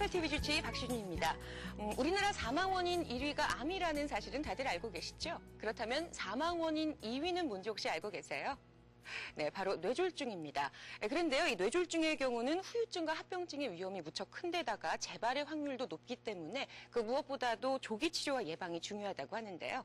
메디컬TV 주치의 박신희입니다. 우리나라 사망원인 1위가 암이라는 사실은 다들 알고 계시죠? 그렇다면 사망원인 2위는 뭔지 혹시 알고 계세요? 네, 바로 뇌졸중입니다. 그런데요, 이 뇌졸중의 경우는 후유증과 합병증의 위험이 무척 큰데다가 재발의 확률도 높기 때문에 그 무엇보다도 조기 치료와 예방이 중요하다고 하는데요.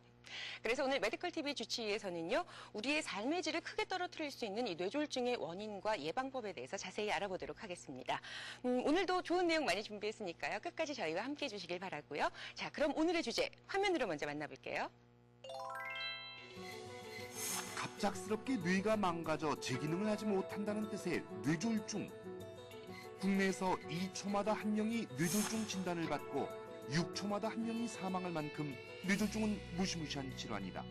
그래서 오늘 메디컬TV 주치의에서는요, 우리의 삶의 질을 크게 떨어뜨릴 수 있는 이 뇌졸중의 원인과 예방법에 대해서 자세히 알아보도록 하겠습니다. 오늘도 좋은 내용 많이 준비했으니까요, 끝까지 저희와 함께해 주시길 바라고요. 자, 그럼 오늘의 주제 화면으로 먼저 만나볼게요. 갑작스럽게 뇌가 망가져 제 기능을 하지 못한다는 뜻의 뇌졸중. 국내에서 2초마다 한 명이 뇌졸중 진단을 받고 6초마다 한 명이 사망할 만큼 뇌졸중은 무시무시한 질환이다.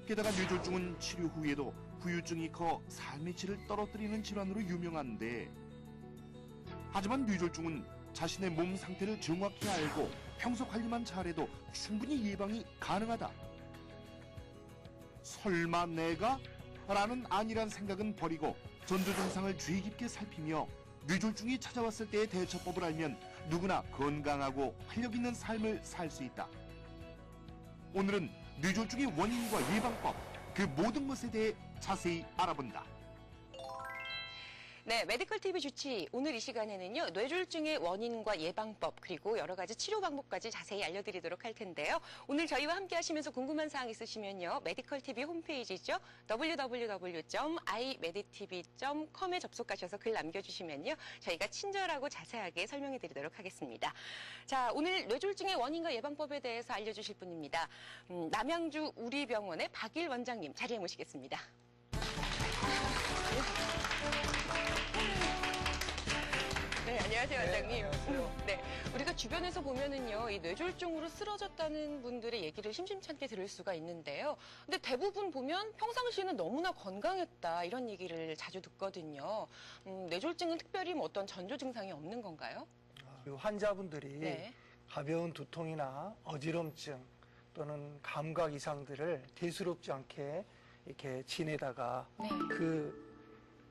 게다가 뇌졸중은 치료 후에도 후유증이 커 삶의 질을 떨어뜨리는 질환으로 유명한데, 하지만 뇌졸중은 자신의 몸 상태를 정확히 알고 평소 관리만 잘해도 충분히 예방이 가능하다. 설마 내가? 라는 안일한 생각은 버리고 전조 증상을 주의 깊게 살피며 뇌졸중이 찾아왔을 때의 대처법을 알면 누구나 건강하고 활력 있는 삶을 살 수 있다. 오늘은 뇌졸중의 원인과 예방법, 그 모든 것에 대해 자세히 알아본다. 네, 메디컬TV 주치 오늘 이 시간에는요, 뇌졸중의 원인과 예방법 그리고 여러 가지 치료 방법까지 자세히 알려드리도록 할 텐데요. 오늘 저희와 함께 하시면서 궁금한 사항 있으시면요, 메디컬TV 홈페이지죠, www.imeditv.com에 접속하셔서 글 남겨주시면요, 저희가 친절하고 자세하게 설명해드리도록 하겠습니다. 자, 오늘 뇌졸중의 원인과 예방법에 대해서 알려주실 분입니다. 남양주 우리병원의 박일 원장님 자리에 모시겠습니다. 네, 안녕하세요, 원장님. 네, 안녕하세요. 네, 우리가 주변에서 보면은요, 이 뇌졸중으로 쓰러졌다는 분들의 얘기를 심심찮게 들을 수가 있는데요. 근데 대부분 보면 평상시에는 너무나 건강했다, 이런 얘기를 자주 듣거든요. 뇌졸중은 특별히 뭐 어떤 전조 증상이 없는 건가요? 환자분들이 네. 가벼운 두통이나 어지럼증 또는 감각 이상들을 대수롭지 않게 이렇게 지내다가 네. 그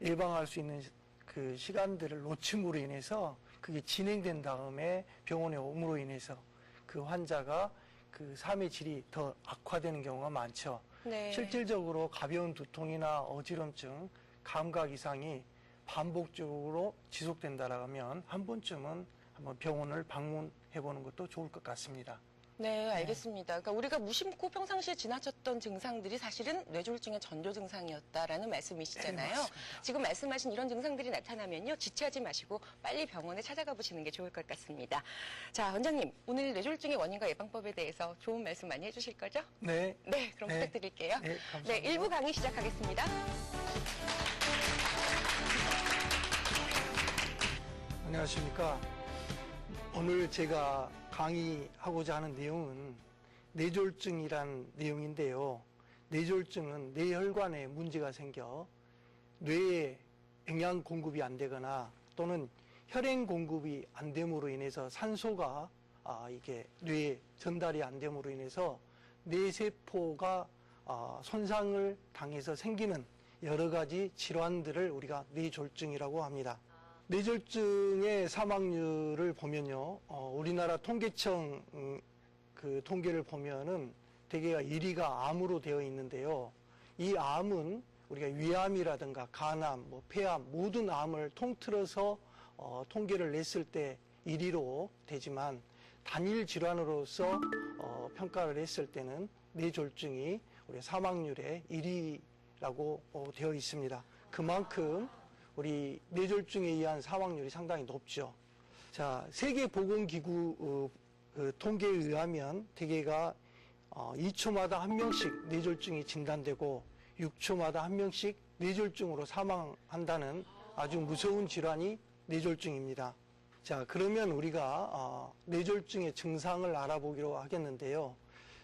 예방할 수 있는 그 시간들을 놓침으로 인해서 그게 진행된 다음에 병원에 옴으로 인해서 그 환자가 그 삶의 질이 더 악화되는 경우가 많죠. 네. 실질적으로 가벼운 두통이나 어지럼증, 감각 이상이 반복적으로 지속된다라면 한 번쯤은 한번 병원을 방문해보는 것도 좋을 것 같습니다. 네, 알겠습니다. 그러니까 우리가 무심코 평상시에 지나쳤던 증상들이 사실은 뇌졸중의 전조 증상이었다라는 말씀이시잖아요. 네, 맞습니다. 지금 말씀하신 이런 증상들이 나타나면요, 지체하지 마시고 빨리 병원에 찾아가 보시는 게 좋을 것 같습니다. 자, 원장님, 오늘 뇌졸중의 원인과 예방법에 대해서 좋은 말씀 많이 해주실 거죠? 네. 네, 그럼 네. 부탁드릴게요. 네, 감사합니다. 네, 1부 강의 시작하겠습니다. 안녕하십니까. 오늘 제가 강의하고자 하는 내용은 뇌졸중이란 내용인데요. 뇌졸중은 뇌혈관에 문제가 생겨 뇌에 영양 공급이 안 되거나 또는 혈액 공급이 안 됨으로 인해서 산소가 이게 뇌에 전달이 안 됨으로 인해서 뇌세포가 손상을 당해서 생기는 여러 가지 질환들을 우리가 뇌졸중이라고 합니다. 뇌졸중의 사망률을 보면요, 우리나라 통계청 그 통계를 보면은 대개가 1위가 암으로 되어 있는데요. 이 암은 우리가 위암이라든가 간암, 폐암 모든 암을 통틀어서 통계를 냈을 때 1위로 되지만 단일 질환으로서 평가를 했을 때는 뇌졸중이 우리 사망률의 1위라고 되어 있습니다. 그만큼 우리 뇌졸중에 의한 사망률이 상당히 높죠. 자, 세계보건기구 통계에 의하면 대개가 2초마다 한 명씩 뇌졸중이 진단되고 6초마다 한 명씩 뇌졸중으로 사망한다는 아주 무서운 질환이 뇌졸중입니다. 자, 그러면 우리가 뇌졸중의 증상을 알아보기로 하겠는데요.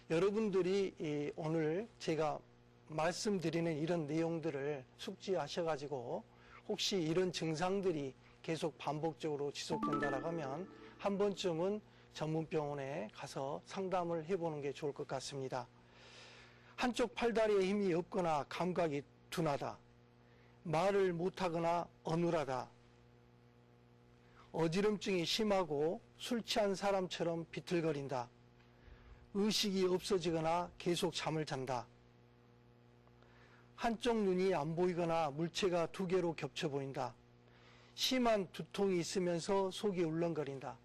여러분들이 오늘 제가 말씀드리는 이런 내용들을 숙지하셔가지고 혹시 이런 증상들이 계속 반복적으로 지속된다라고 하면 한 번쯤은 전문병원에 가서 상담을 해보는 게 좋을 것 같습니다. 한쪽 팔다리에 힘이 없거나 감각이 둔하다, 말을 못하거나 어눌하다, 어지럼증이 심하고 술 취한 사람처럼 비틀거린다. 의식이 없어지거나 계속 잠을 잔다. 한쪽 눈이 안 보이거나 물체가 두 개로 겹쳐 보인다. 심한 두통이 있으면서 속이 울렁거린다.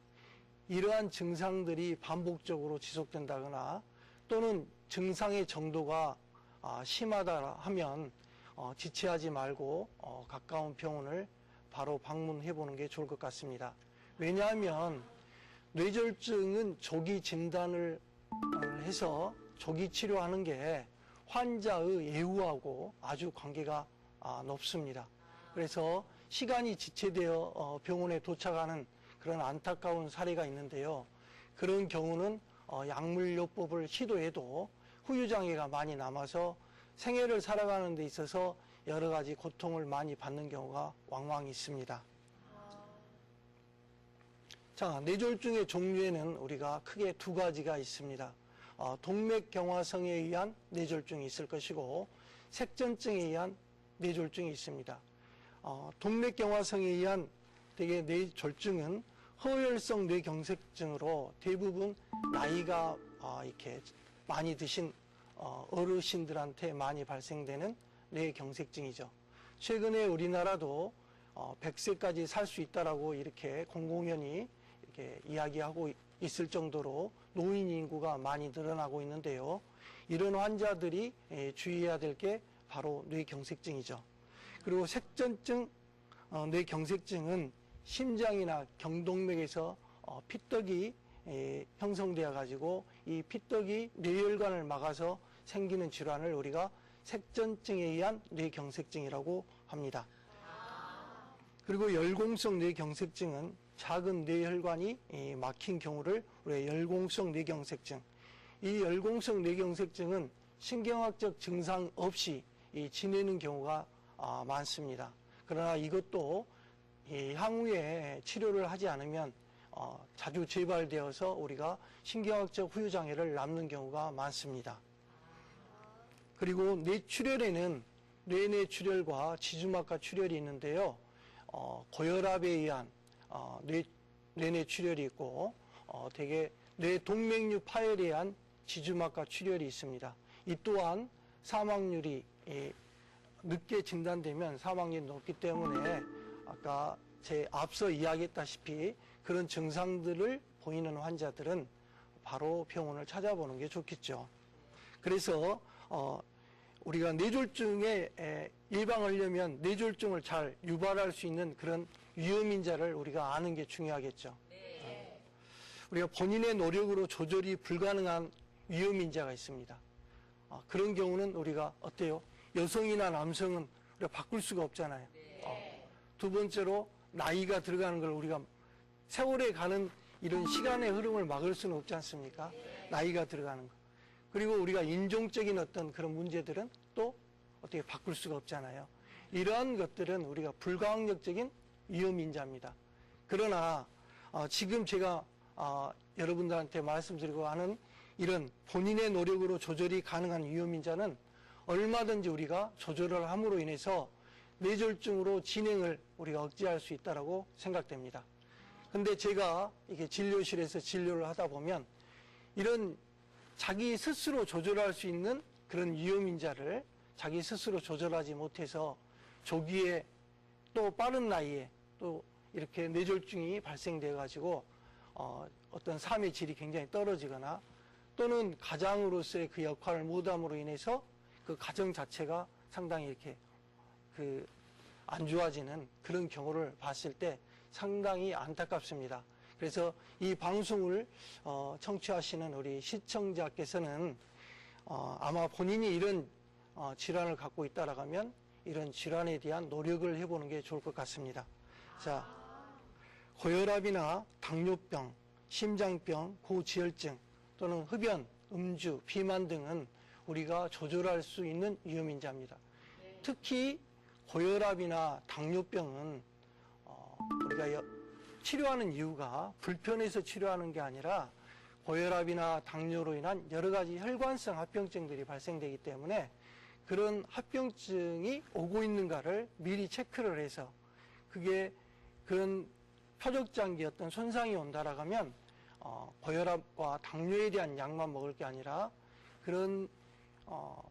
이러한 증상들이 반복적으로 지속된다거나 또는 증상의 정도가 심하다 하면 지체하지 말고 가까운 병원을 바로 방문해 보는 게 좋을 것 같습니다. 왜냐하면 뇌졸중은 조기 진단을 해서 조기 치료하는 게 환자의 예후하고 아주 관계가 높습니다. 그래서 시간이 지체되어 병원에 도착하는 그런 안타까운 사례가 있는데요. 그런 경우는 약물요법을 시도해도 후유장애가 많이 남아서 생애를 살아가는 데 있어서 여러 가지 고통을 많이 받는 경우가 왕왕 있습니다. 자, 뇌졸중의 종류에는 우리가 크게 두 가지가 있습니다. 동맥경화성에 의한 뇌졸중이 있을 것이고 색전증에 의한 뇌졸중이 있습니다. 동맥경화성에 의한 대개 뇌졸중은 허혈성 뇌경색증으로 대부분 나이가 이렇게 많이 드신 어르신들한테 많이 발생되는 뇌경색증이죠. 최근에 우리나라도 100세까지 살 수 있다라고 이렇게 공공연히 이렇게 이야기하고 있을 정도로 노인 인구가 많이 늘어나고 있는데요. 이런 환자들이 주의해야 될 게 바로 뇌경색증이죠. 그리고 색전증, 뇌경색증은 심장이나 경동맥에서 피떡이 형성되어 가지고 이 피떡이 뇌혈관을 막아서 생기는 질환을 우리가 색전증에 의한 뇌경색증이라고 합니다. 그리고 열공성 뇌경색증은 작은 뇌혈관이 막힌 경우를 우리가 열공성 뇌경색증. 이 열공성 뇌경색증은 신경학적 증상 없이 지내는 경우가 많습니다. 그러나 이것도 향후에 치료를 하지 않으면 자주 재발되어서 우리가 신경학적 후유장애를 남는 경우가 많습니다. 그리고 뇌출혈에는 뇌내출혈과 지주막하 출혈이 있는데요. 고혈압에 의한 뇌내출혈이 있고 대개 뇌동맥류 파열에 의한 지주막하 출혈이 있습니다. 이 또한 사망률이 늦게 진단되면 사망률이 높기 때문에 아까 앞서 이야기했다시피 그런 증상들을 보이는 환자들은 바로 병원을 찾아보는 게 좋겠죠. 그래서 우리가 뇌졸중에 예방하려면 뇌졸중을 잘 유발할 수 있는 그런 위험인자를 우리가 아는 게 중요하겠죠. 우리가 본인의 노력으로 조절이 불가능한 위험인자가 있습니다. 그런 경우는 우리가 어때요? 여성이나 남성은 우리가 바꿀 수가 없잖아요. 두 번째로 나이가 들어가는 걸 우리가 세월에 가는 이런 시간의 흐름을 막을 수는 없지 않습니까? 나이가 들어가는 거. 그리고 우리가 인종적인 어떤 그런 문제들은 또 어떻게 바꿀 수가 없잖아요. 이러한 것들은 우리가 불가항력적인 위험인자입니다. 그러나 지금 제가 여러분들한테 말씀드리고 하는 이런 본인의 노력으로 조절이 가능한 위험인자는 얼마든지 우리가 조절을 함으로 인해서 뇌졸중으로 진행을 우리가 억제할 수 있다고 생각됩니다. 근데 제가 이게 진료실에서 진료를 하다 보면 이런 자기 스스로 조절할 수 있는 그런 위험인자를 자기 스스로 조절하지 못해서 조기에 또 빠른 나이에 또 이렇게 뇌졸중이 발생돼 가지고 어떤 삶의 질이 굉장히 떨어지거나 또는 가장으로서의 그 역할을 못함으로 인해서 그 가정 자체가 상당히 이렇게 안 좋아지는 그런 경우를 봤을 때 상당히 안타깝습니다. 그래서 이 방송을 청취하시는 우리 시청자께서는 아마 본인이 이런 질환을 갖고 있다라고 하면 이런 질환에 대한 노력을 해보는 게 좋을 것 같습니다. 자, 고혈압이나 당뇨병, 심장병, 고지혈증 또는 흡연, 음주, 비만 등은 우리가 조절할 수 있는 위험인자입니다. 특히 고혈압이나 당뇨병은 우리가 치료하는 이유가 불편해서 치료하는 게 아니라 고혈압이나 당뇨로 인한 여러 가지 혈관성 합병증들이 발생되기 때문에 그런 합병증이 오고 있는가를 미리 체크를 해서 그게 그런 표적장기에 어떤 손상이 온다라고 하면 고혈압과 당뇨에 대한 약만 먹을 게 아니라 그런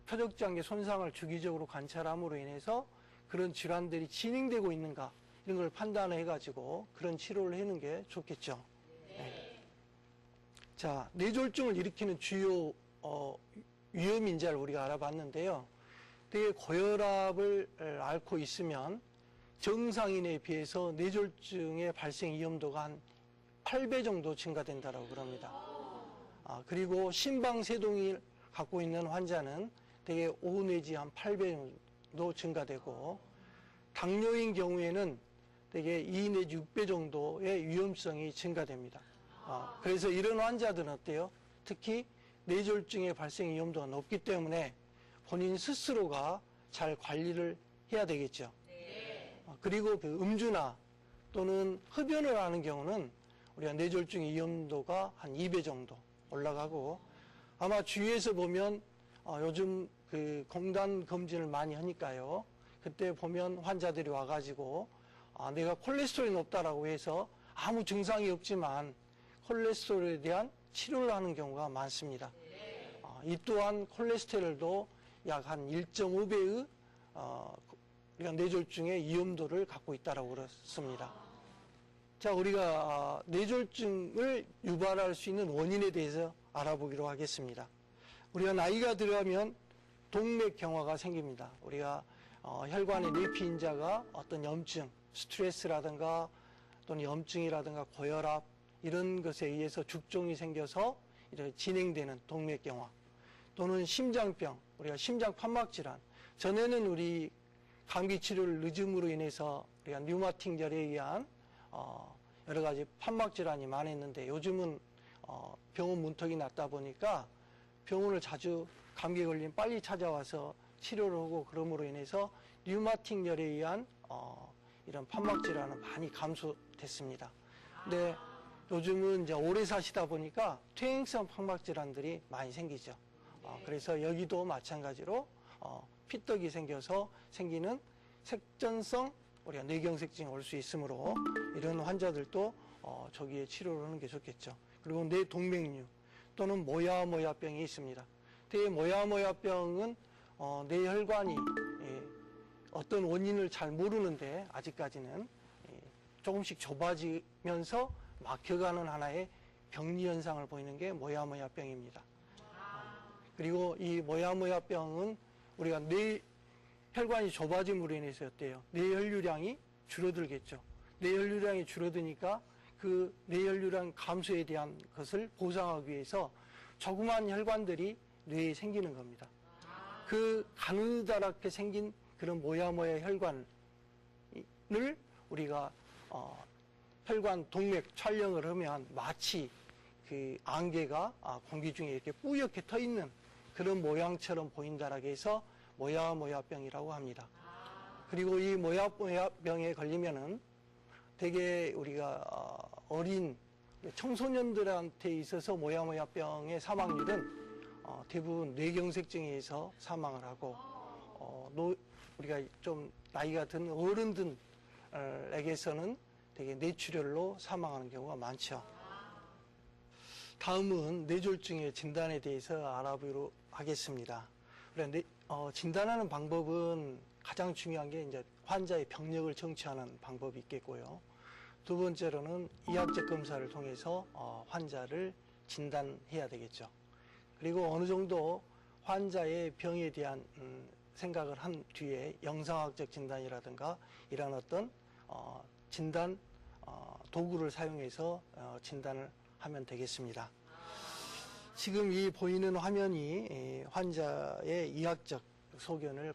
표적장기 손상을 주기적으로 관찰함으로 인해서 그런 질환들이 진행되고 있는가 이런 걸 판단해 가지고 그런 치료를 하는 게 좋겠죠. 네. 자, 뇌졸중을 일으키는 주요 위험 인자를 우리가 알아봤는데요. 되게 고혈압을 앓고 있으면 정상인에 비해서 뇌졸중의 발생 위험도가 한 8배 정도 증가된다고 그럽니다. 그리고 심방세동을 갖고 있는 환자는 대개 5 내지 한 8배 정도 증가되고 당뇨인 경우에는 대개 2 내지 6배 정도의 위험성이 증가됩니다. 그래서 이런 환자들은 어때요? 특히 뇌졸중의 발생 위험도가 높기 때문에 본인 스스로가 잘 관리를 해야 되겠죠. 그리고 그 음주나 또는 흡연을 하는 경우는 우리가 뇌졸중의 위험도가 한 2배 정도 올라가고 아마 주위에서 보면 요즘 그 공단 검진을 많이 하니까요. 그때 보면 환자들이 와가지고 내가 콜레스테롤이 높다라고 해서 아무 증상이 없지만 콜레스테롤에 대한 치료를 하는 경우가 많습니다. 이 또한 콜레스테롤도 약 한 1.5배의 우리가 뇌졸중의 위험도를 갖고 있다고 그렇습니다. 자, 우리가 뇌졸중을 유발할 수 있는 원인에 대해서 알아보기로 하겠습니다. 우리가 나이가 들어가면 동맥경화가 생깁니다. 우리가 혈관의 뇌피인자가 어떤 염증, 스트레스라든가 또는 염증이라든가 고혈압 이런 것에 의해서 죽종이 생겨서 이렇게 진행되는 동맥경화 또는 심장병, 우리가 심장판막질환. 전에는 우리 감기 치료를 늦음으로 인해서 우리가 류마틱열에 의한 여러 가지 판막질환이 많았는데 요즘은 병원 문턱이 낮다 보니까 병원을 자주 감기에 걸리면 빨리 찾아와서 치료를 하고 그럼으로 인해서 류마틱열에 의한 이런 판막질환은 많이 감소됐습니다. 근데 요즘은 이제 오래 사시다 보니까 퇴행성 판막질환들이 많이 생기죠. 그래서 여기도 마찬가지로 피떡이 생겨서 생기는 색전성 우리가 뇌경색증이 올 수 있으므로 이런 환자들도 저기에 치료를 하는 게 좋겠죠. 그리고 뇌동맥류 또는 모야모야병이 있습니다. 대개 모야모야병은 뇌혈관이 어떤 원인을 잘 모르는데 아직까지는 조금씩 좁아지면서 막혀가는 하나의 병리 현상을 보이는 게 모야모야병입니다. 그리고 이 모야모야병은 우리가 뇌혈관이 좁아짐으로 인해서 어때요? 뇌혈류량이 줄어들겠죠. 뇌혈류량이 줄어드니까 그 뇌혈류량 감소에 대한 것을 보상하기 위해서 조그만 혈관들이 뇌에 생기는 겁니다. 그 가느다랗게 생긴 그런 모야모야 혈관을 우리가 혈관 동맥 촬영을 하면 마치 그 안개가 공기 중에 이렇게 뿌옇게 터 있는 그런 모양처럼 보인다라고 해서 모야모야병이라고 합니다. 그리고 이 모야모야병에 걸리면은 되게 우리가 어린 청소년들한테 있어서 모야모야병의 사망률은 대부분 뇌경색증에 의해서 사망을 하고 우리가 좀 나이가 든 어른들에게서는 되게 뇌출혈로 사망하는 경우가 많죠. 다음은 뇌졸중의 진단에 대해서 알아보도록 하겠습니다. 진단하는 방법은 가장 중요한 게 이제 환자의 병력을 정치하는 방법이 있겠고요. 두 번째로는 이학적 검사를 통해서 환자를 진단해야 되겠죠. 그리고 어느 정도 환자의 병에 대한 생각을 한 뒤에 영상학적 진단이라든가 이런 어떤 진단 도구를 사용해서 진단을 하면 되겠습니다. 지금 이 보이는 화면이 환자의 이학적 소견을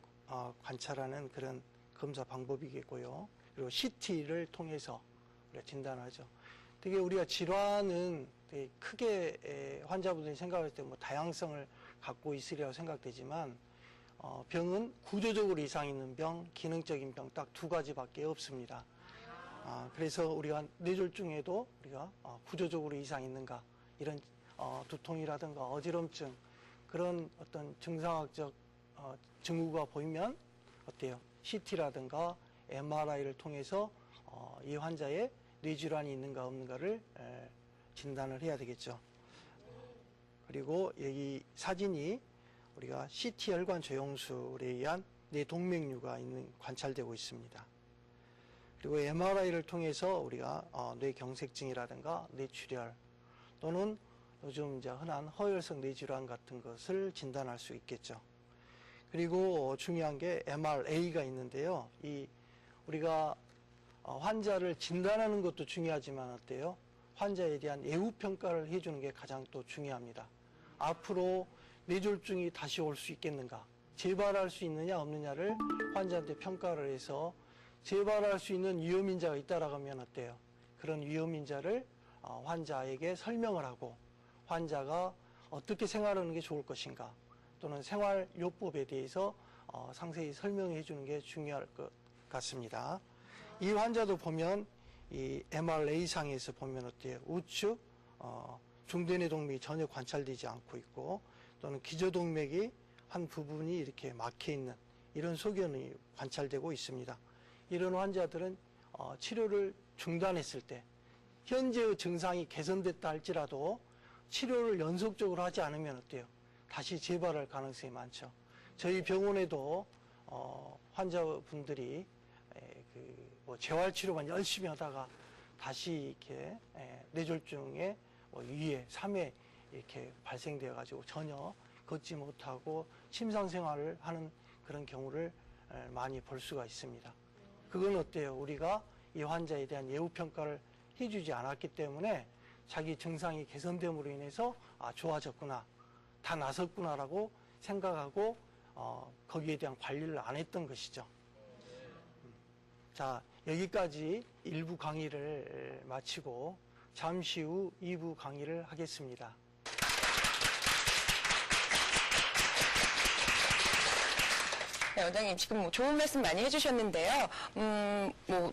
관찰하는 그런 검사 방법이겠고요. 그리고 CT를 통해서 우리가 진단하죠. 되게 우리가 질환은 되게 크게 환자분들이 생각할 때 뭐 다양성을 갖고 있으리라고 생각되지만 병은 구조적으로 이상 있는 병, 기능적인 병 딱 두 가지밖에 없습니다. 그래서 우리가 뇌졸중에도 우리가 구조적으로 이상 있는가 이런 두통이라든가 어지럼증 그런 어떤 증상학적 증후가 보이면 어때요? CT라든가 MRI를 통해서 이 환자의 뇌질환이 있는가 없는가를 진단을 해야 되겠죠. 그리고 여기 사진이 우리가 CT 혈관 조영술에 의한 뇌동맥류가 관찰되고 있습니다. 그리고 MRI를 통해서 우리가 뇌경색증이라든가 뇌출혈 또는 요즘 이제 흔한 허혈성 뇌질환 같은 것을 진단할 수 있겠죠. 그리고 중요한 게 MRA가 있는데요. 우리가 환자를 진단하는 것도 중요하지만 어때요? 환자에 대한 예후 평가를 해주는 게 가장 또 중요합니다. 앞으로 뇌졸중이 다시 올 수 있겠는가? 재발할 수 있느냐 없느냐를 환자한테 평가를 해서 재발할 수 있는 위험인자가 있다라고 하면 어때요? 그런 위험인자를 환자에게 설명을 하고 환자가 어떻게 생활하는 게 좋을 것인가 또는 생활요법에 대해서 상세히 설명해 주는 게 중요할 것 같습니다. 이 환자도 보면 이 MRA상에서 보면 어때요? 우측 중대뇌동맥이 전혀 관찰되지 않고 있고 또는 기저동맥이 한 부분이 이렇게 막혀 있는 이런 소견이 관찰되고 있습니다. 이런 환자들은 치료를 중단했을 때 현재의 증상이 개선됐다 할지라도 치료를 연속적으로 하지 않으면 어때요? 다시 재발할 가능성이 많죠. 저희 병원에도 환자분들이 재활치료만 열심히 하다가 다시 이렇게 뇌졸중의 2회, 3회 이렇게 발생되어 가지고 전혀 걷지 못하고 침상생활을 하는 그런 경우를 많이 볼 수가 있습니다. 그건 어때요? 우리가 이 환자에 대한 예후평가를 해주지 않았기 때문에 자기 증상이 개선됨으로 인해서 좋아졌구나, 다 나섰구나라고 생각하고 거기에 대한 관리를 안 했던 것이죠. 자, 여기까지 1부 강의를 마치고 잠시 후 2부 강의를 하겠습니다. 네, 원장님 지금 좋은 말씀 많이 해주셨는데요.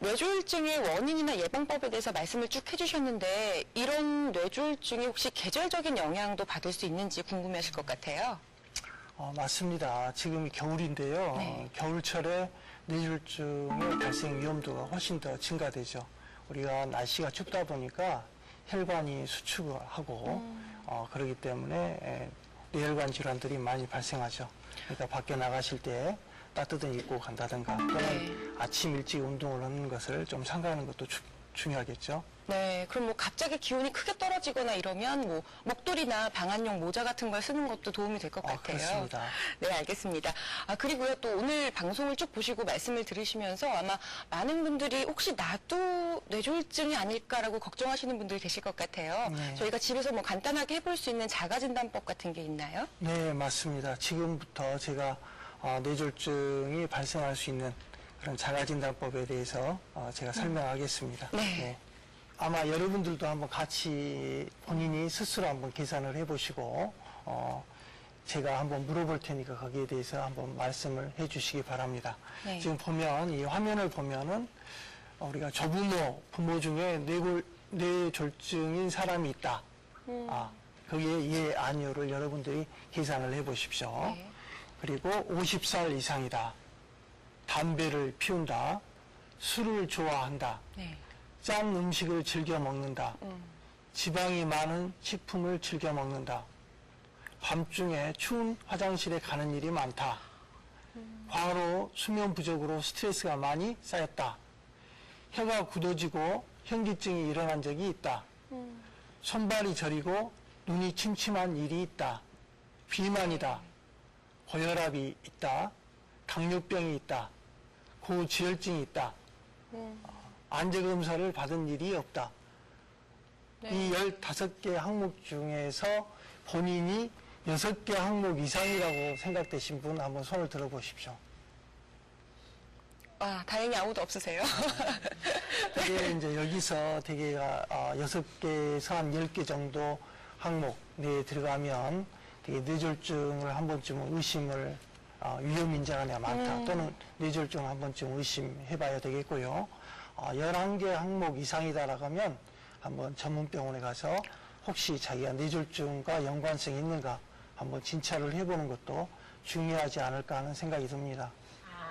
뇌졸중의 원인이나 예방법에 대해서 말씀을 쭉 해주셨는데 이런 뇌졸중이 혹시 계절적인 영향도 받을 수 있는지 궁금해하실 것 같아요. 맞습니다. 지금 겨울인데요. 네. 겨울철에 뇌졸중의 발생 위험도가 훨씬 더 증가되죠. 우리가 날씨가 춥다 보니까 혈관이 수축하고 그러기 때문에 뇌혈관 질환들이 많이 발생하죠. 그러니까 밖에 나가실 때 따뜻한 입고 간다든가 또는 아침 일찍 운동을 하는 것을 좀 삼가하는 것도 중요하겠죠. 네, 그럼 갑자기 기온이 크게 떨어지거나 이러면 목도리나 방한용 모자 같은 걸 쓰는 것도 도움이 될 것 같아요. 그렇습니다. 네, 알겠습니다. 그리고요, 또 오늘 방송을 쭉 보시고 말씀을 들으시면서 아마 많은 분들이 혹시 나도 뇌졸중이 아닐까라고 걱정하시는 분들이 계실 것 같아요. 네. 저희가 집에서 간단하게 해볼 수 있는 자가진단법 같은 게 있나요? 네, 맞습니다. 지금부터 제가 뇌졸중이 발생할 수 있는 그런 자가진단법에 대해서 제가 설명하겠습니다. 네. 아마 여러분들도 한번 같이 본인이 스스로 한번 계산을 해보시고 제가 한번 물어볼 테니까 거기에 대해서 한번 말씀을 해주시기 바랍니다. 네. 지금 보면 이 화면을 보면은 우리가 조부모, 부모 중에 뇌졸중인 사람이 있다. 거기에 예, 아니요를 여러분들이 계산을 해보십시오. 네. 그리고 50살 이상이다. 담배를 피운다. 술을 좋아한다. 네. 짠 음식을 즐겨 먹는다. 지방이 많은 식품을 즐겨 먹는다. 밤중에 추운 화장실에 가는 일이 많다. 과로 수면 부족으로 스트레스가 많이 쌓였다. 혀가 굳어지고 현기증이 일어난 적이 있다. 손발이 저리고 눈이 침침한 일이 있다. 비만이다. 고혈압이 있다. 당뇨병이 있다. 고지혈증이 있다. 안제검사를 받은 일이 없다. 네. 이 15개 항목 중에서 본인이 6개 항목 이상이라고 생각되신 분 한번 손을 들어보십시오. 다행히 아무도 없으세요. 그게 이제 여기서 대개가 6개에서 한 10개 정도 항목 내에 들어가면 되게 뇌졸중을 한 번쯤은 의심을 위험인자가 내가 많다 또는 뇌졸중을 한 번쯤 의심해봐야 되겠고요. 11개 항목 이상이다라고 하면 한번 전문병원에 가서 혹시 자기가 뇌졸중과 연관성이 있는가 한번 진찰을 해보는 것도 중요하지 않을까 하는 생각이 듭니다.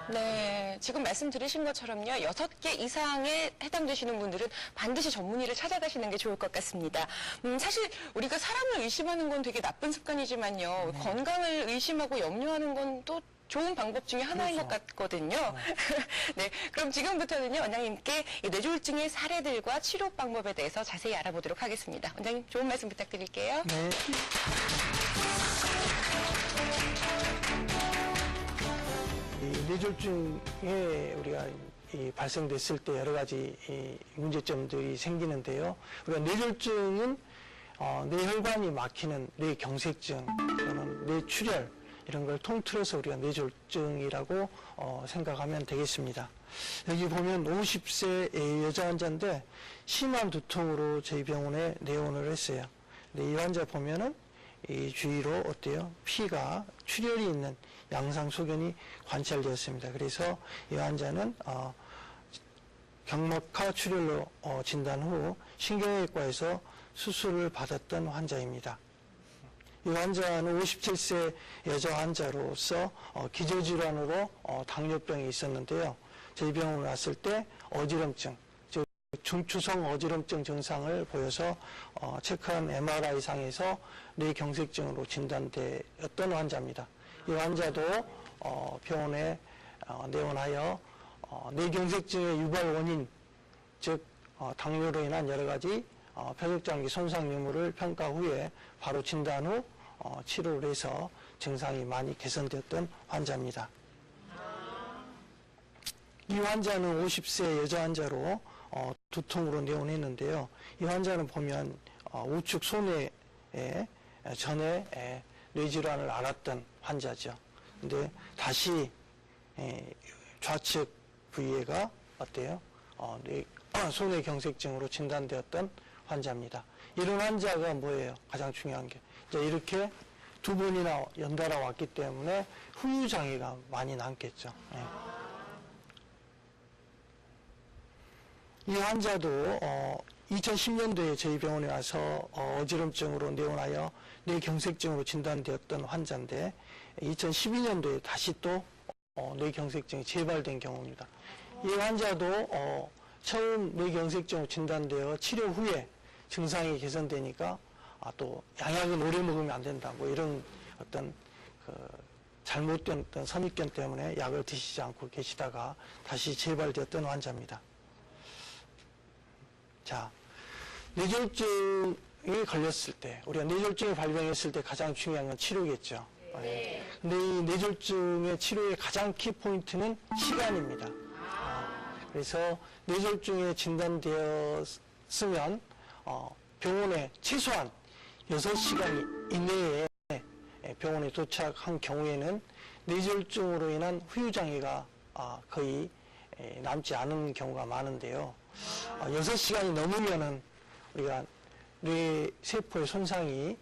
네, 지금 말씀 들으신 것처럼요, 6개 이상에 해당되시는 분들은 반드시 전문의를 찾아가시는 게 좋을 것 같습니다. 사실 우리가 사람을 의심하는 건 되게 나쁜 습관이지만요, 건강을 의심하고 염려하는 건 또 좋은 방법 중에 하나인 것 같거든요. 네, 그럼 지금부터는요, 원장님께 이 뇌졸중의 사례들과 치료 방법에 대해서 자세히 알아보도록 하겠습니다. 원장님, 좋은 말씀 부탁드릴게요. 네. 이 뇌졸중에 우리가 발생됐을 때 여러 가지 문제점들이 생기는데요. 우리가 뇌졸중은 뇌혈관이 막히는 뇌경색증 또는 뇌출혈 이런 걸 통틀어서 우리가 뇌졸중이라고 생각하면 되겠습니다. 여기 보면 50세 여자 환자인데 심한 두통으로 저희 병원에 내원을 했어요. 근데 이 환자 보면은 이 주위로 어때요? 피가 출혈이 있는 양상 소견이 관찰되었습니다. 그래서 이 환자는 경막하 출혈로 진단 후 신경외과에서 수술을 받았던 환자입니다. 이 환자는 57세 여자 환자로서 기저질환으로 당뇨병이 있었는데요. 저희 병원에 왔을 때 어지럼증, 즉 중추성 어지럼증 증상을 보여서 체크한 MRI상에서 뇌경색증으로 진단되었던 환자입니다. 이 환자도 병원에 내원하여 뇌경색증의 유발 원인, 즉 당뇨로 인한 여러 가지 폐석장기 손상 유무를 평가 후에 바로 진단 후 치료를 해서 증상이 많이 개선되었던 환자입니다. 이 환자는 50세 여자 환자로 두통으로 내원했는데요. 이 환자는 보면 우측 손에 전에 뇌질환을 앓았던 환자죠. 근데 다시 좌측 부위가 어때요? 손의 경색증으로 진단되었던 환자입니다. 이런 환자가 뭐예요? 가장 중요한 게 이제 이렇게 두 번이나 연달아 왔기 때문에 후유 장애가 많이 남겠죠. 이 환자도 2010년도에 저희 병원에 와서 어지럼증으로 내원하여 뇌경색증으로 진단되었던 환자인데 2012년도에 다시 또 뇌경색증이 재발된 경우입니다. 이 환자도 처음 뇌경색증으로 진단되어 치료 후에 증상이 개선되니까 또 양약은 오래 먹으면 안 된다 뭐 이런 어떤 잘못된 어떤 선입견 때문에 약을 드시지 않고 계시다가 다시 재발되었던 환자입니다. 자, 뇌졸중이 걸렸을 때, 우리가 뇌졸중이 발병했을 때 가장 중요한 건 치료겠죠. 네. 근데 이 뇌졸중의 치료의 가장 키포인트는 시간입니다. 그래서 뇌졸중에 진단되었으면 병원에 최소한 6시간 이내에 병원에 도착한 경우에는 뇌졸중으로 인한 후유장애가 거의 남지 않은 경우가 많은데요. 6시간이 넘으면은 우리가 뇌세포의 손상이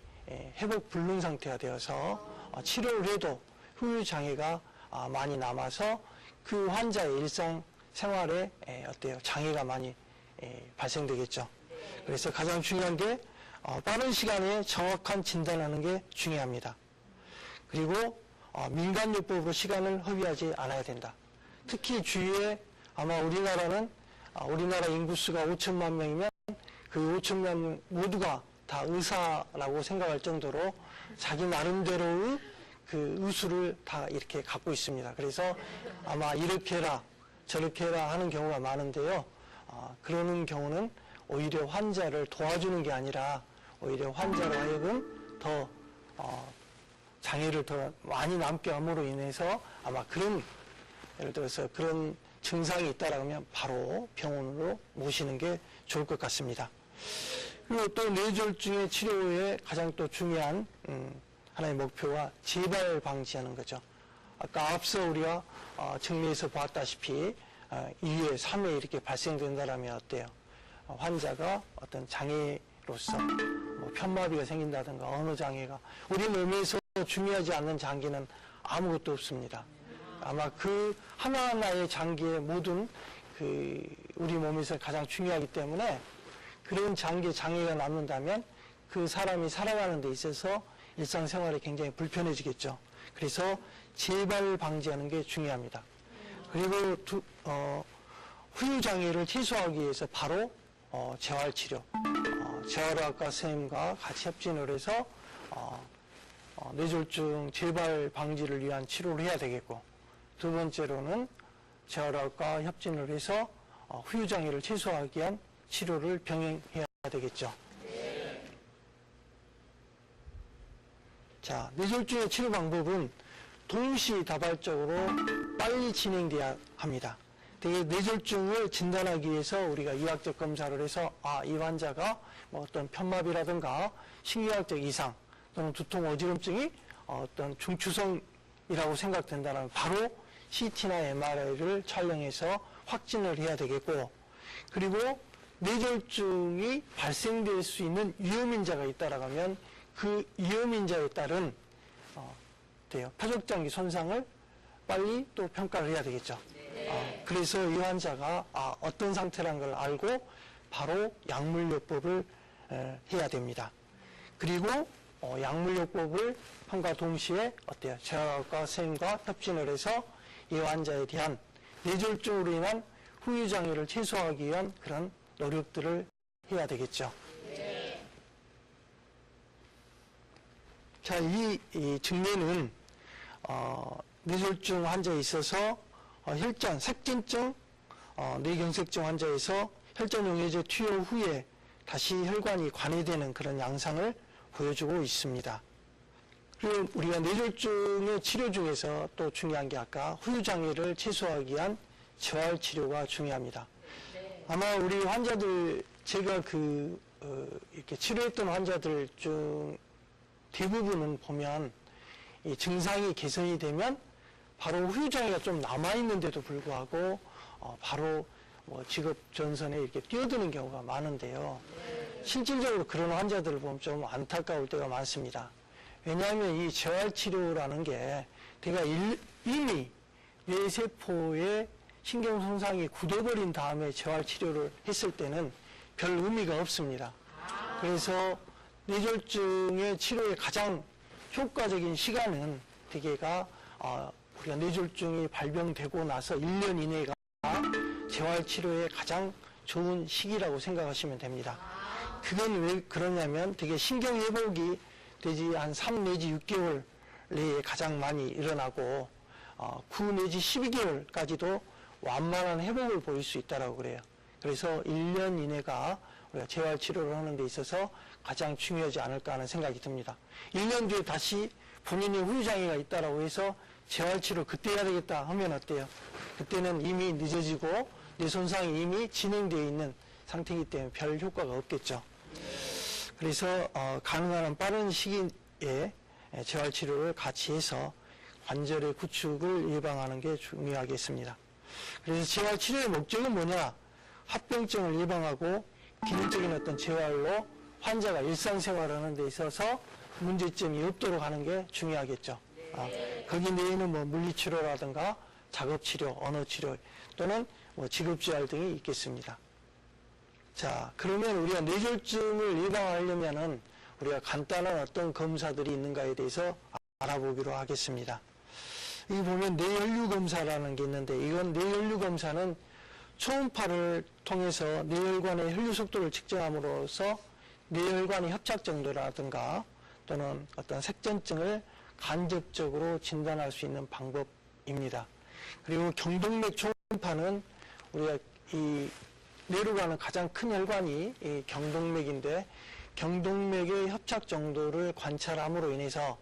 회복 불능 상태가 되어서 치료를 해도 후유장애가 많이 남아서 그 환자의 일상 생활에 어때요? 장애가 많이 발생되겠죠. 그래서 가장 중요한 게 빠른 시간에 정확한 진단하는 게 중요합니다. 그리고 민간요법으로 시간을 허비하지 않아야 된다. 특히 주위에 아마 우리나라 인구수가 5천만 명이면 그 5천만 명 모두가 다 의사라고 생각할 정도로 자기 나름대로의 그 의술을 다 이렇게 갖고 있습니다. 그래서 아마 이렇게 해라 저렇게 해라 하는 경우가 많은데요. 그러는 경우는 오히려 환자를 도와주는 게 아니라 오히려 환자로 하여금 더 장애를 더 많이 남게 함으로 인해서 아마 그런 예를 들어서 그런 증상이 있다라고 하면 바로 병원으로 모시는 게 좋을 것 같습니다. 그리고 또 뇌졸중의 치료에 가장 또 중요한 하나의 목표가 재발 방지하는 거죠. 아까 앞서 우리가 정리해서 보았다시피 2회, 3회 이렇게 발생된다라면 어때요? 환자가 어떤 장애로서 뭐 편마비가 생긴다든가 언어 장애가 우리 몸에서 중요하지 않는 장기는 아무것도 없습니다. 아마 그 하나하나의 장기의 모든 그 우리 몸에서 가장 중요하기 때문에 그런 장애가 남는다면 그 사람이 살아가는 데 있어서 일상생활이 굉장히 불편해지겠죠. 그래서 재발 방지하는 게 중요합니다. 그리고 후유장애를 최소화하기 위해서 바로 재활치료, 재활의학과 선생님과 같이 협진을 해서 뇌졸중 재발 방지를 위한 치료를 해야 되겠고, 두 번째로는 재활의학과 협진을 해서 후유장애를 최소화하기 위한 치료를 병행해야 되겠죠. 자, 뇌졸중의 치료 방법은 동시다발적으로 빨리 진행돼야 합니다. 뇌졸중을 진단하기 위해서 우리가 의학적 검사를 해서 이 환자가 뭐 어떤 편마비라든가 신경학적 이상 또는 두통 어지럼증이 어떤 중추성이라고 생각된다면 바로 CT나 MRI를 촬영해서 확진을 해야 되겠고, 그리고 뇌졸중이 발생될 수 있는 위험인자가 있다라고 하면 그 위험인자에 따른 표적장기 손상을 빨리 또 평가를 해야 되겠죠. 그래서 이 환자가 어떤 상태라는 걸 알고 바로 약물요법을 해야 됩니다. 그리고 약물요법을 함과 동시에 재활의학과 선생님과 협진을 해서 이 환자에 대한 뇌졸중으로 인한 후유장애를 최소화하기 위한 그런 노력들을 해야 되겠죠. 자, 이 증례는 뇌졸중 환자에 있어서 혈전, 색진증, 뇌경색증 환자에서 혈전용해제 투여 후에 다시 혈관이 관해되는 그런 양상을 보여주고 있습니다. 그리고 우리가 뇌졸중의 치료 중에서 또 중요한 게 아까 후유장애를 최소화하기 위한 재활치료가 중요합니다. 아마 우리 환자들, 제가 이렇게 치료했던 환자들 중 대부분은 보면 이 증상이 개선이 되면 바로 후유장애가 좀 남아있는데도 불구하고 바로 직업 전선에 이렇게 뛰어드는 경우가 많은데요. 실질적으로 그런 환자들을 보면 좀 안타까울 때가 많습니다. 왜냐하면 이 재활치료라는 게 이미 뇌세포의 신경손상이 굳어버린 다음에 재활치료를 했을 때는 별 의미가 없습니다. 그래서 뇌졸중의 치료의 가장 효과적인 시간은 대개가 우리가 뇌졸중이 발병되고 나서 1년 이내가 재활치료의 가장 좋은 시기라고 생각하시면 됩니다. 그건 왜 그러냐면 되게 신경회복이 되지 한 3 내지 6개월 내에 가장 많이 일어나고 9 내지 12개월까지도 완만한 회복을 보일 수 있다고 그래요. 그래서 1년 이내가 우리가 재활치료를 하는 데 있어서 가장 중요하지 않을까 하는 생각이 듭니다. 1년 뒤에 다시 본인이 후유장애가 있다라고 해서 재활치료 그때 해야 되겠다 하면 어때요? 그때는 이미 늦어지고 뇌 손상이 이미 진행되어 있는 상태이기 때문에 별 효과가 없겠죠. 그래서 가능한 한 빠른 시기에 재활치료를 같이 해서 관절의 구축을 예방하는 게 중요하겠습니다. 그래서 재활치료의 목적은 뭐냐? 합병증을 예방하고 기능적인 어떤 재활로 환자가 일상생활하는 데 있어서 문제점이 없도록 하는 게 중요하겠죠. 거기 내에는 뭐 물리치료라든가 작업치료, 언어치료 또는 직업재활 등이 있겠습니다. 자, 그러면 우리가 뇌졸중을 예방하려면은 우리가 간단한 어떤 검사들이 있는가에 대해서 알아보기로 하겠습니다. 여기 보면 뇌혈류 검사라는 게 있는데, 이건 뇌혈류 검사는 초음파를 통해서 뇌혈관의 혈류 속도를 측정함으로써 뇌혈관의 협착 정도라든가 또는 어떤 색전증을 간접적으로 진단할 수 있는 방법입니다. 그리고 경동맥 초음파는 우리가 이 뇌로 가는 가장 큰 혈관이 이 경동맥인데, 경동맥의 협착 정도를 관찰함으로 인해서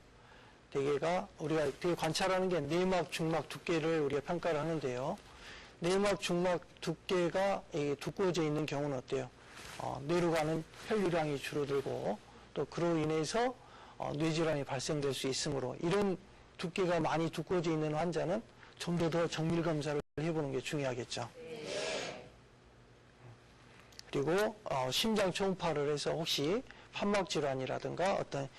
대개가 우리가 되게 관찰하는 게 내막, 중막 두께를 우리가 평가를 하는데요. 내막, 중막 두께가 두꺼워져 있는 경우는 어때요? 뇌로 가는 혈류량이 줄어들고 또 그로 인해서 뇌질환이 발생될 수 있으므로 이런 두께가 많이 두꺼워져 있는 환자는 좀 더 정밀 검사를 해보는 게 중요하겠죠. 그리고 심장 초음파를 해서 혹시 판막 질환이라든가 어떤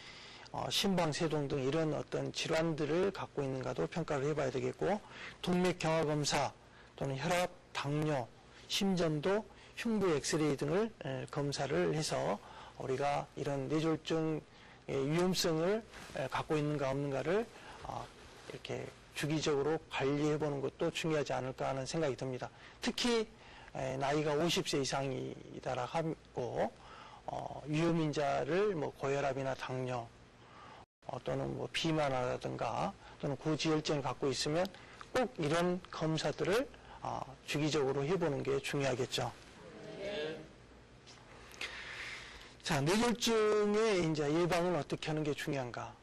심방세동 등 이런 어떤 질환들을 갖고 있는가도 평가를 해봐야 되겠고, 동맥 경화 검사 또는 혈압, 당뇨, 심전도, 흉부 엑스레이 등을 검사를 해서 우리가 이런 뇌졸중 위험성을 갖고 있는가 없는가를 이렇게 주기적으로 관리해보는 것도 중요하지 않을까 하는 생각이 듭니다. 특히 나이가 50세 이상이다라 하고 위험인자를 뭐 고혈압이나 당뇨 또는 뭐 비만이라든가 또는 고지혈증을 갖고 있으면 꼭 이런 검사들을 주기적으로 해보는 게 중요하겠죠. 자, 뇌졸중의 이제 예방은 어떻게 하는 게 중요한가?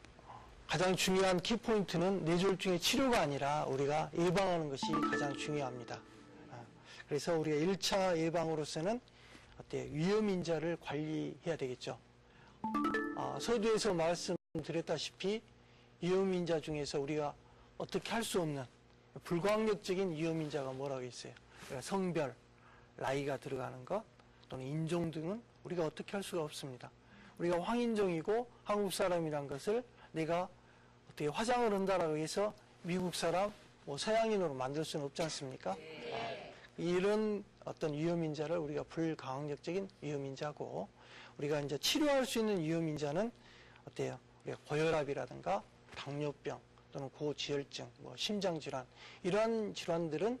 가장 중요한 키포인트는 뇌졸중의 치료가 아니라 우리가 예방하는 것이 가장 중요합니다. 그래서 우리가 1차 예방으로서는 위험인자를 관리해야 되겠죠. 서두에서 말씀드렸다시피 위험인자 중에서 우리가 어떻게 할 수 없는 불가항력적인 위험인자가 뭐라고 있어요? 그러니까 성별, 나이가 들어가는 것 또는 인종 등은 우리가 어떻게 할 수가 없습니다. 우리가 황인종이고 한국 사람이란 것을 내가 어떻게 화장을 한다라고 해서 미국 사람, 뭐 서양인으로 만들 수는 없지 않습니까? 이런 어떤 위험인자를 우리가 불가항력적인 위험인자고, 우리가 이제 치료할 수 있는 위험인자는 어때요? 우리가 고혈압이라든가 당뇨병 또는 고지혈증, 뭐 심장질환, 이러한 질환들은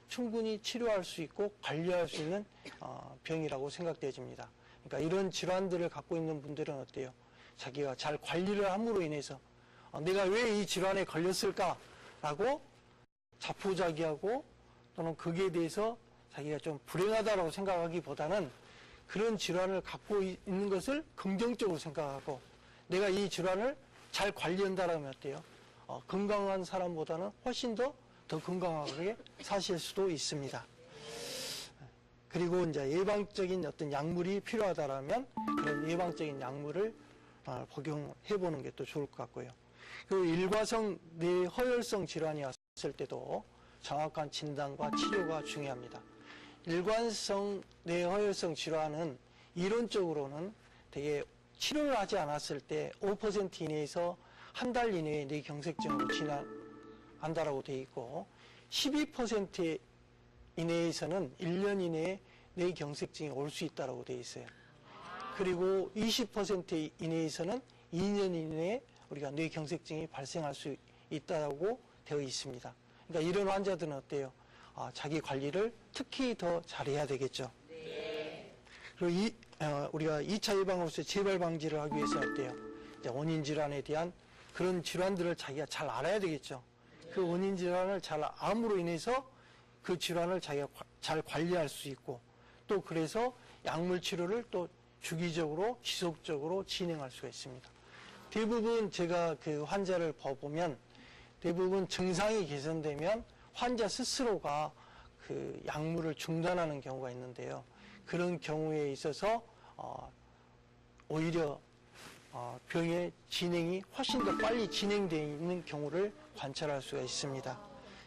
충분히 치료할 수 있고 관리할 수 있는 병이라고 생각되어집니다. 그러니까 이런 질환들을 갖고 있는 분들은 어때요? 자기가 잘 관리를 함으로 인해서 내가 왜 이 질환에 걸렸을까라고 자포자기하고 또는 거기에 대해서 자기가 좀 불행하다라고 생각하기보다는 그런 질환을 갖고 있는 것을 긍정적으로 생각하고 내가 이 질환을 잘 관리한다라면 어때요? 건강한 사람보다는 훨씬 더 건강하게 사실 수도 있습니다. 그리고 이제 예방적인 어떤 약물이 필요하다라면 그런 예방적인 약물을 복용해 보는 게 또 좋을 것 같고요. 그리고 일과성 뇌허혈성 질환이 왔을 때도 정확한 진단과 치료가 중요합니다. 일관성 뇌허혈성 질환은 이론적으로는 되게 치료를 하지 않았을 때 5% 이내에서 한 달 이내에 뇌경색증으로 진행한다라고 되어 있고 12% 이내에서는 1년 이내에 뇌경색증이 올 수 있다라고 되어 있어요. 그리고 20% 이내에서는 2년 이내에 우리가 뇌경색증이 발생할 수 있다고 되어 있습니다. 그러니까 이런 환자들은 어때요? 자기 관리를 특히 더 잘해야 되겠죠. 네. 그리고 우리가 2차 예방으로서 재발 방지를 하기 위해서 어때요? 이제 원인 질환에 대한 그런 질환들을 자기가 잘 알아야 되겠죠. 그 원인 질환을 잘 암으로 인해서 그 질환을 자기가 잘 관리할 수 있고 또 그래서 약물 치료를 또 주기적으로 지속적으로 진행할 수가 있습니다. 대부분 제가 그 환자를 봐보면 대부분 증상이 개선되면 환자 스스로가 그 약물을 중단하는 경우가 있는데요. 그런 경우에 있어서 오히려 병의 진행이 훨씬 더 빨리 진행되어 있는 경우를 관찰할 수가 있습니다.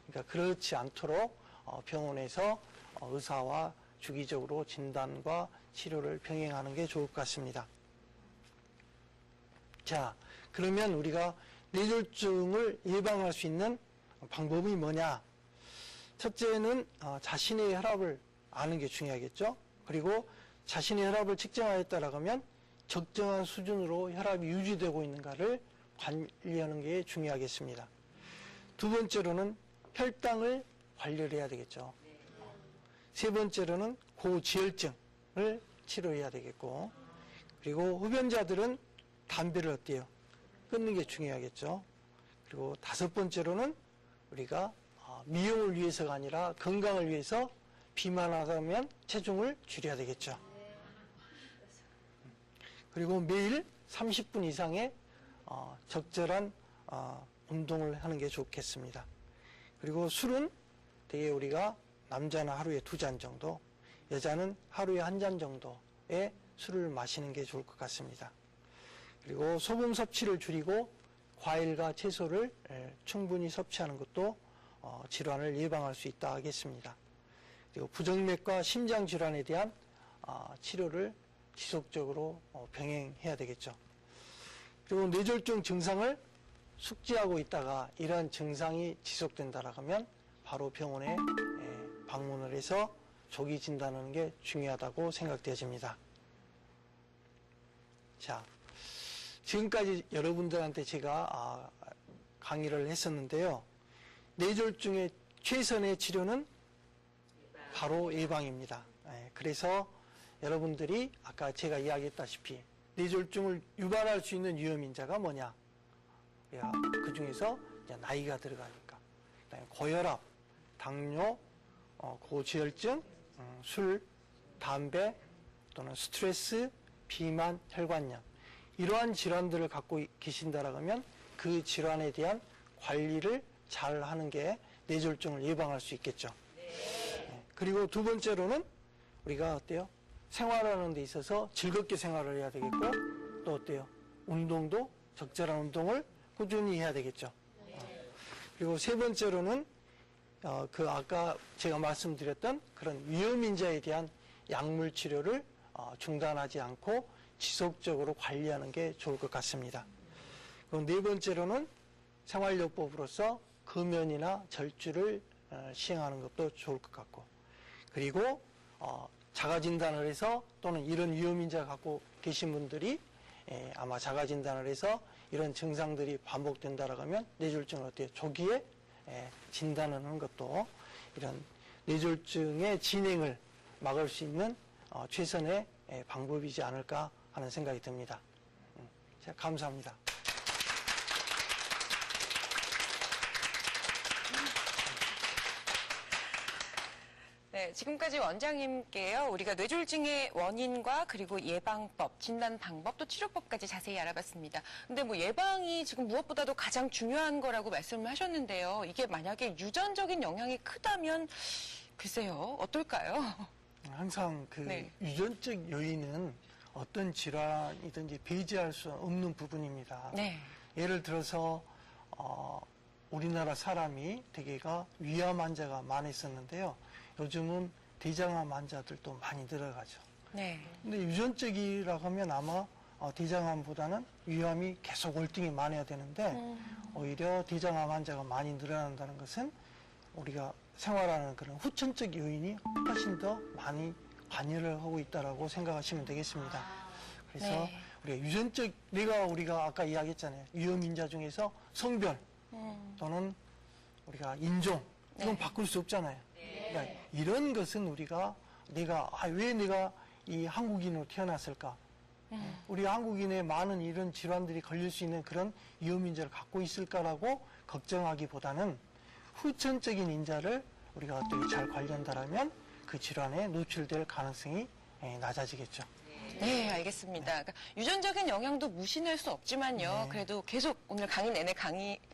그러니까 그렇지 않도록 병원에서 의사와 주기적으로 진단과 치료를 병행하는 게 좋을 것 같습니다. 자, 그러면 우리가 뇌졸중을 예방할 수 있는 방법이 뭐냐? 첫째는 자신의 혈압을 아는 게 중요하겠죠. 그리고 자신의 혈압을 측정하였다라고 하면 적정한 수준으로 혈압이 유지되고 있는가를 관리하는 게 중요하겠습니다. 두 번째로는 혈당을 관리를 해야 되겠죠. 세 번째로는 고지혈증을 치료해야 되겠고, 그리고 흡연자들은 담배를 어때요? 끊는 게 중요하겠죠. 그리고 다섯 번째로는 우리가 미용을 위해서가 아니라 건강을 위해서 비만하다면 체중을 줄여야 되겠죠. 그리고 매일 30분 이상의 적절한 운동을 하는 게 좋겠습니다. 그리고 술은 되게 우리가 남자는 하루에 2잔 정도, 여자는 하루에 1잔 정도의 술을 마시는 게 좋을 것 같습니다. 그리고 소금 섭취를 줄이고 과일과 채소를 충분히 섭취하는 것도 질환을 예방할 수 있다 하겠습니다. 그리고 부정맥과 심장 질환에 대한 치료를 지속적으로 병행해야 되겠죠. 그리고 뇌졸중 증상을 숙지하고 있다가 이러한 증상이 지속된다라고 하면 바로 병원에 방문을 해서 조기 진단하는 게 중요하다고 생각되어집니다. 자, 지금까지 여러분들한테 제가 강의를 했었는데요. 뇌졸중의 최선의 치료는 바로 예방입니다. 그래서 여러분들이 아까 제가 이야기했다시피 뇌졸중을 유발할 수 있는 위험인자가 뭐냐? 그 중에서 나이가 들어가니까 그다음에 고혈압, 당뇨, 고지혈증, 술, 담배 또는 스트레스, 비만, 혈관염 이러한 질환들을 갖고 계신다라고 하면 그 질환에 대한 관리를 잘 하는 게 뇌졸중을 예방할 수 있겠죠. 그리고 두 번째로는 우리가 어때요? 생활하는 데 있어서 즐겁게 생활을 해야 되겠고 또 어때요? 운동도 적절한 운동을 꾸준히 해야 되겠죠. 그리고 세 번째로는 그 아까 제가 말씀드렸던 그런 위험인자에 대한 약물 치료를 중단하지 않고 지속적으로 관리하는 게 좋을 것 같습니다. 그리고 네 번째로는 생활요법으로서 금연이나 절주를 시행하는 것도 좋을 것 같고 그리고 자가진단을 해서 또는 이런 위험인자 갖고 계신 분들이 아마 자가진단을 해서 이런 증상들이 반복된다라고 하면 뇌졸중을 어때요? 조기에 진단하는 것도 이런 뇌졸중의 진행을 막을 수 있는 최선의 방법이지 않을까 하는 생각이 듭니다. 자, 감사합니다. 네, 지금까지 원장님께요. 우리가 뇌졸중의 원인과 그리고 예방법, 진단 방법, 또 치료법까지 자세히 알아봤습니다. 근데 뭐 예방이 지금 무엇보다도 가장 중요한 거라고 말씀을 하셨는데요. 이게 만약에 유전적인 영향이 크다면 글쎄요, 어떨까요? 항상 그 네. 유전적 요인은 어떤 질환이든지 배제할 수 없는 부분입니다. 네. 예를 들어서 우리나라 사람이 대개가 위암 환자가 많았었는데요. 요즘은 대장암 환자들도 많이 늘어가죠. 네. 근데 유전적이라고 하면 아마 대장암보다는 위암이 계속 월등히 많아야 되는데 오히려 대장암 환자가 많이 늘어난다는 것은 우리가 생활하는 그런 후천적 요인이 훨씬 더 많이 관여를 하고 있다라고 생각하시면 되겠습니다. 그래서 네. 우리가 우리가 아까 이야기했잖아요. 위험인자 중에서 성별 또는 우리가 인종 이건 네. 바꿀 수 없잖아요. 그러니까 이런 것은 왜 내가 이 한국인으로 태어났을까? 우리 한국인의 많은 이런 질환들이 걸릴 수 있는 그런 위험인자를 갖고 있을까라고 걱정하기보다는 후천적인 인자를 우리가 어떻게 잘 관리한다라면 그 질환에 노출될 가능성이 낮아지겠죠. 네, 알겠습니다. 그러니까 유전적인 영향도 무시할 수 없지만요. 네. 그래도 계속 오늘 강의 내내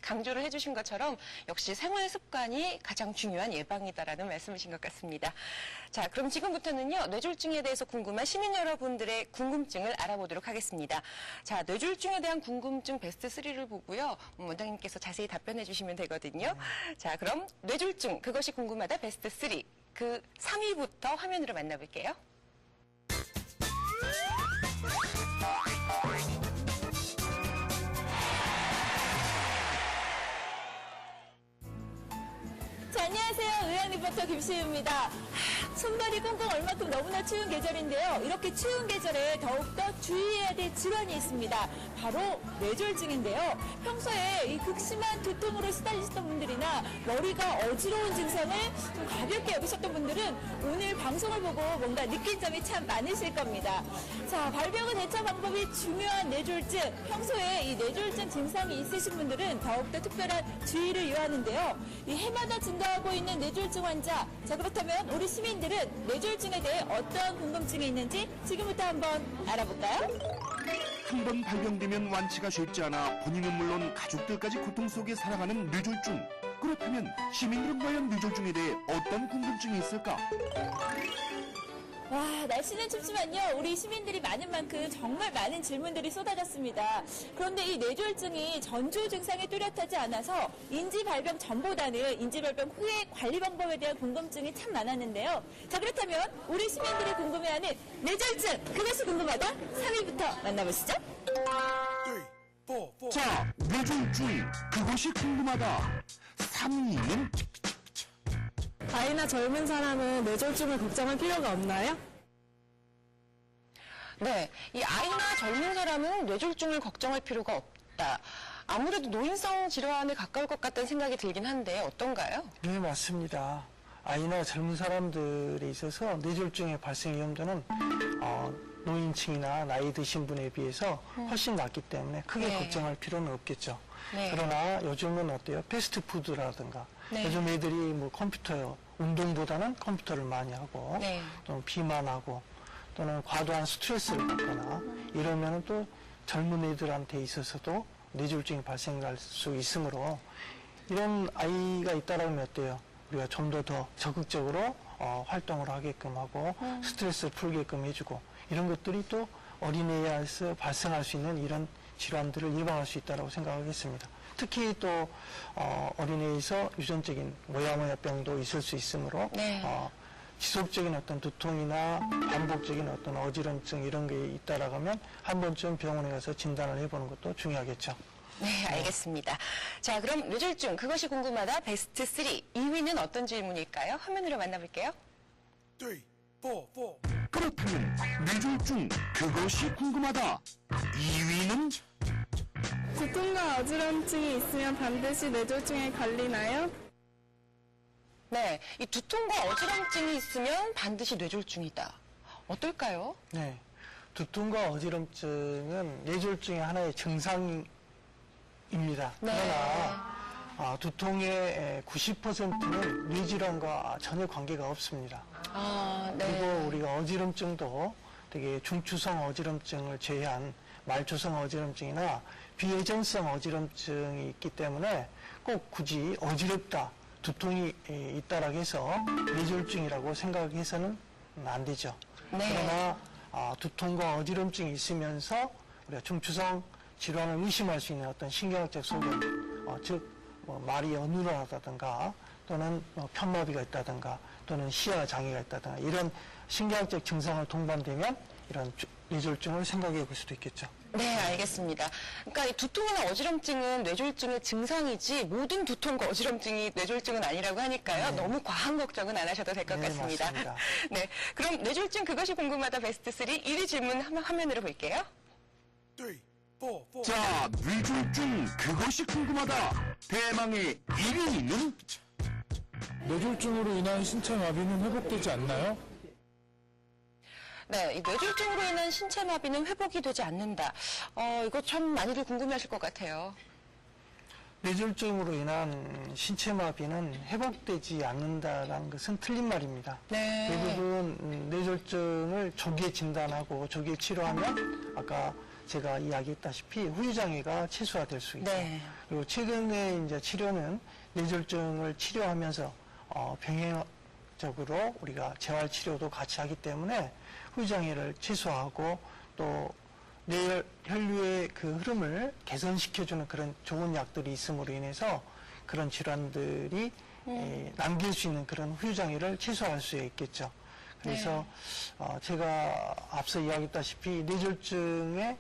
강조를 해주신 것처럼 역시 생활 습관이 가장 중요한 예방이다라는 말씀이신 것 같습니다. 자, 그럼 지금부터는요, 뇌졸중에 대해서 궁금한 시민 여러분들의 궁금증을 알아보도록 하겠습니다. 자, 뇌졸중에 대한 궁금증 베스트 3를 보고요, 원장님께서 자세히 답변해 주시면 되거든요. 자, 그럼 뇌졸중, 그것이 궁금하다 베스트 3. 그 3위부터 화면으로 만나볼게요. 자, 안녕하세요. 의학 리포터 김시우입니다. 손발이 꽁꽁 얼 만큼 너무나 추운 계절인데요. 이렇게 추운 계절에 더욱더 주의해야 될 질환이 있습니다. 바로 뇌졸중인데요. 평소에 이 극심한 두통으로 시달리셨던 분들이나 머리가 어지러운 증상을 좀 가볍게 여기셨던 분들은 오늘 방송을 보고 뭔가 느낀 점이 참 많으실 겁니다. 자, 발병 후 대처 방법이 중요한 뇌졸중. 평소에 이 뇌졸중 증상이 있으신 분들은 더욱더 특별한 주의를 요하는데요. 이 해마다 증가하고 있는 뇌졸중 환자. 자, 그렇다면 우리 시민들은 뇌졸중에 대해 어떤 궁금증이 있는지 지금부터 한번 알아볼까요? 한 번 발병되면 완치가 쉽지 않아 본인은 물론 가족들까지 고통 속에 살아가는 뇌졸중. 그렇다면 시민들은 과연 뇌졸중에 대해 어떤 궁금증이 있을까? 와, 날씨는 춥지만요. 우리 시민들이 많은 만큼 정말 많은 질문들이 쏟아졌습니다. 그런데 이 뇌졸중이 전조 증상에 뚜렷하지 않아서 인지 발병 전보다는 인지 발병 후의 관리 방법에 대한 궁금증이 참 많았는데요. 자, 그렇다면 우리 시민들이 궁금해하는 뇌졸중, 그것이 궁금하다 3위부터 만나보시죠. 자, 뇌졸중. 그것이 궁금하다. 3위는 나이나 젊은 사람은 뇌졸중을 걱정할 필요가 없나요? 네, 이 아이나 젊은 사람은 뇌졸중을 걱정할 필요가 없다. 아무래도 노인성 질환에 가까울 것 같다는 생각이 들긴 한데 어떤가요? 네, 맞습니다. 아이나 젊은 사람들에 있어서 뇌졸중의 발생 위험도는 노인층이나 나이 드신 분에 비해서 훨씬 낮기 때문에 크게 네. 걱정할 필요는 없겠죠. 네. 그러나 요즘은 어때요? 패스트푸드라든가 네. 요즘 애들이 뭐 컴퓨터요. 운동보다는 컴퓨터를 많이 하고 네. 또는 비만하고 또는 과도한 스트레스를 받거나 이러면은 또 젊은 애들한테 있어서도 뇌졸중이 발생할 수 있으므로 이런 아이가 있다라면 어때요? 우리가 좀 더 적극적으로 활동을 하게끔 하고 스트레스를 풀게끔 해주고 이런 것들이 또 어린이에서 발생할 수 있는 이런 질환들을 예방할 수 있다고 생각하겠습니다. 특히 또 어린이에서 유전적인 모야모야병도 있을 수 있으므로 네. 지속적인 어떤 두통이나 반복적인 어떤 어지럼증 이런 게 있다라고 하면 한 번쯤 병원에 가서 진단을 해보는 것도 중요하겠죠. 네, 알겠습니다. 자, 그럼 뇌졸중 그것이 궁금하다 베스트 3 2위는 어떤 질문일까요? 화면으로 만나볼게요. 3, 4, 4. 그렇다면 뇌졸중 그것이 궁금하다. 2위는 두통과 어지럼증이 있으면 반드시 뇌졸중에 걸리나요? 네, 이 두통과 어지럼증이 있으면 반드시 뇌졸중이다. 어떨까요? 네. 두통과 어지럼증은 뇌졸중의 하나의 증상입니다. 네. 그러나 두통의 90%는 뇌질환과 전혀 관계가 없습니다. 아, 네. 그리고 우리가 어지럼증도 되게 중추성 어지럼증을 제외한 말초성 어지럼증이나 비회전성 어지럼증이 있기 때문에 꼭 굳이 어지럽다, 두통이 있다라고 해서 뇌졸중이라고 생각해서는 안 되죠. 네. 그러나 두통과 어지럼증이 있으면서 우리가 중추성 질환을 의심할 수 있는 어떤 신경학적 소견, 즉 말이 어눌하다든가 또는 편마비가 있다든가 또는 시야 장애가 있다든가 이런 신경학적 증상을 동반되면 이런 뇌졸중을 생각해 볼 수도 있겠죠. 네, 알겠습니다. 그러니까 이 두통이나 어지럼증은 뇌졸중의 증상이지 모든 두통과 어지럼증이 뇌졸중은 아니라고 하니까요. 너무 과한 걱정은 안 하셔도 될 것 네, 같습니다. 맞습니다. 네, 그럼 뇌졸중 그것이 궁금하다 베스트 3 1위 질문 화면으로 볼게요. 3, 4, 4. 자, 뇌졸중 그것이 궁금하다. 대망의 1위는 뇌졸중으로 인한 신체 마비는 회복되지 않나요? 네, 이 뇌졸중으로 인한 신체 마비는 회복이 되지 않는다. 이거 참 많이들 궁금해하실 것 같아요. 뇌졸중으로 인한 신체 마비는 회복되지 않는다는 것은 틀린 말입니다. 네. 대부분 뇌졸중을 조기에 진단하고 조기에 치료하면 아까 제가 이야기했다시피 후유장애가 최소화될 수 있죠. 네. 그리고 최근에 이제 치료는 뇌졸중을 치료하면서 병행적으로 우리가 재활 치료도 같이 하기 때문에 후유장애를 최소화하고 또 뇌혈류의 그 흐름을 개선시켜주는 그런 좋은 약들이 있음으로 인해서 그런 질환들이 남길 수 있는 그런 후유장애를 최소화할 수 있겠죠. 그래서 제가 앞서 이야기했다시피 뇌졸중의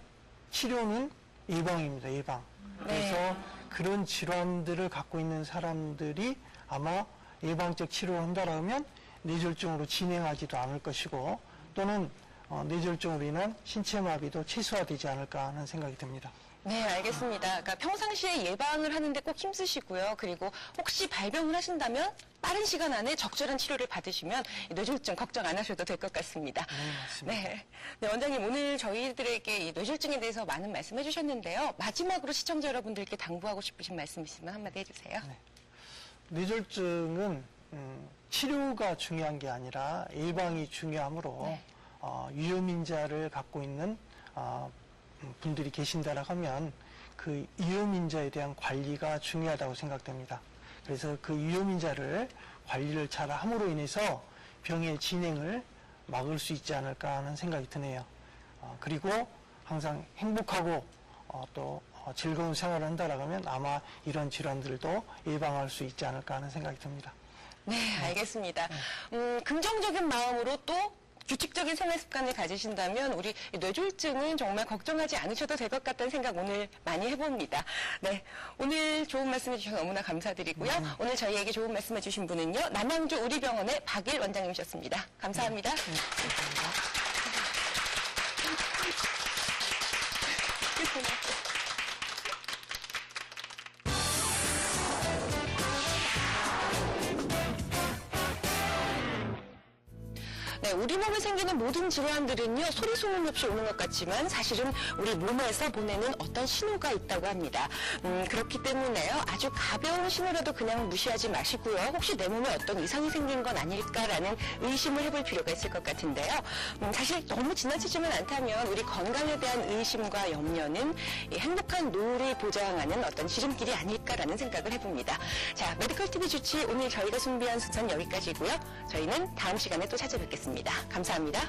치료는 예방입니다. 예방. 그래서 그런 질환들을 갖고 있는 사람들이 아마 예방적 치료를 한다면 뇌졸중으로 진행하지도 않을 것이고 또는 뇌졸중으로 인한 신체 마비도 최소화되지 않을까 하는 생각이 듭니다. 네, 알겠습니다. 그러니까 평상시에 예방을 하는데 꼭 힘쓰시고요. 그리고 혹시 발병을 하신다면 빠른 시간 안에 적절한 치료를 받으시면 이 뇌졸중 걱정 안 하셔도 될 것 같습니다. 네, 맞습니다. 네. 네, 원장님 오늘 저희들에게 이 뇌졸중에 대해서 많은 말씀해 주셨는데요. 마지막으로 시청자 여러분들께 당부하고 싶으신 말씀 있으면 한마디 해주세요. 네. 뇌졸중은 치료가 중요한 게 아니라 예방이 중요하므로 위험인자를 갖고 있는 분들이 계신다라고 하면 그 위험인자에 대한 관리가 중요하다고 생각됩니다. 그래서 그 위험인자를 관리를 잘 함으로 인해서 병의 진행을 막을 수 있지 않을까 하는 생각이 드네요. 그리고 항상 행복하고 또 즐거운 생활을 한다라고 하면 아마 이런 질환들도 예방할 수 있지 않을까 하는 생각이 듭니다. 네, 알겠습니다. 긍정적인 마음으로 또 규칙적인 생활 습관을 가지신다면 우리 뇌졸중은 정말 걱정하지 않으셔도 될 것 같다는 생각 오늘 많이 해봅니다. 네, 오늘 좋은 말씀 해주셔서 너무나 감사드리고요. 오늘 저희에게 좋은 말씀 해주신 분은요. 남양주 우리병원의 박일 원장님이셨습니다. 감사합니다. 네, 우리 몸에 생기는 모든 질환들은요, 소리 소문 없이 오는 것 같지만 사실은 우리 몸에서 보내는 어떤 신호가 있다고 합니다. 그렇기 때문에요, 아주 가벼운 신호라도 그냥 무시하지 마시고요. 혹시 내 몸에 어떤 이상이 생긴 건 아닐까라는 의심을 해볼 필요가 있을 것 같은데요. 사실 너무 지나치지만 않다면 우리 건강에 대한 의심과 염려는 이 행복한 노후를 보장하는 어떤 지름길이 아닐까라는 생각을 해봅니다. 자, 메디컬 TV 주치 오늘 저희가 준비한 순서는 여기까지고요. 저희는 다음 시간에 또 찾아뵙겠습니다. 감사합니다.